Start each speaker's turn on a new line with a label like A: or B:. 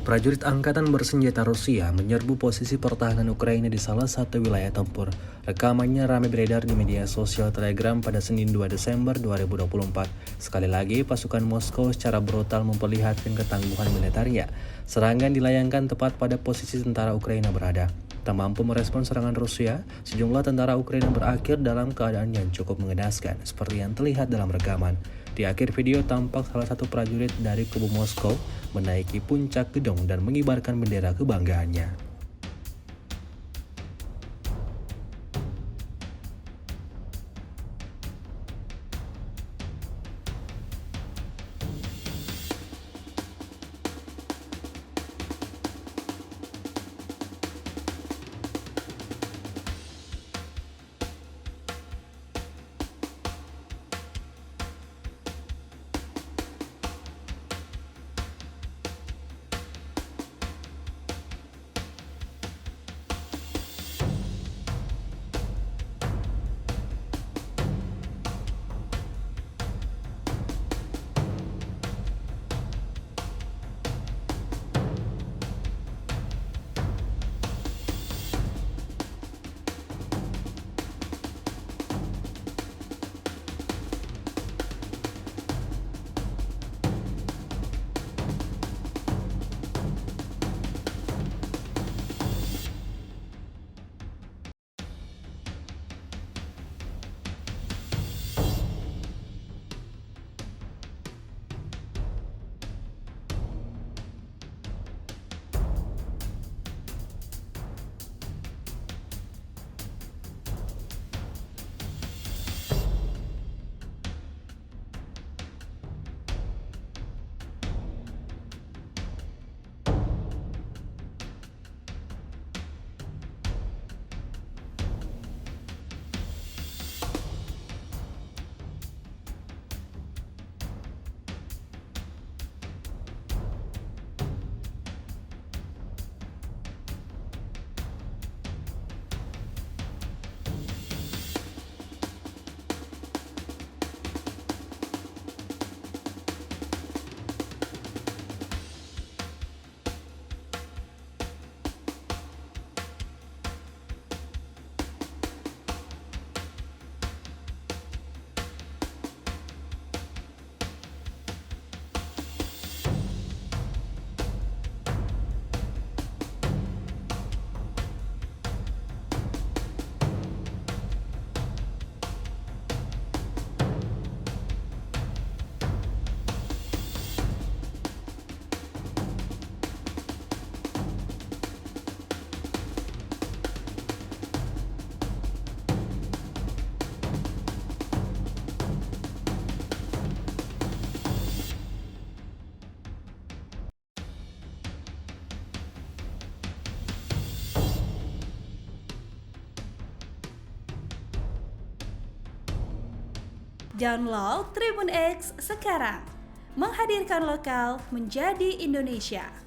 A: Prajurit angkatan bersenjata Rusia menyerbu posisi pertahanan Ukraina di salah satu wilayah tempur. Rekamannya ramai beredar di media sosial Telegram pada Senin 2 Desember 2024. Sekali lagi, pasukan Moskow secara brutal memperlihatkan ketangguhan militernya. Serangan dilayangkan tepat pada posisi tentara Ukraina berada. Tak mampu merespon serangan Rusia, sejumlah tentara Ukraina berakhir dalam keadaan yang cukup mengenaskan, seperti yang terlihat dalam rekaman. Di akhir video tampak salah satu prajurit dari kubu Moskow menaiki puncak gedung dan mengibarkan bendera kebanggaannya.
B: Download Tribun X sekarang, menghadirkan lokal menjadi Indonesia.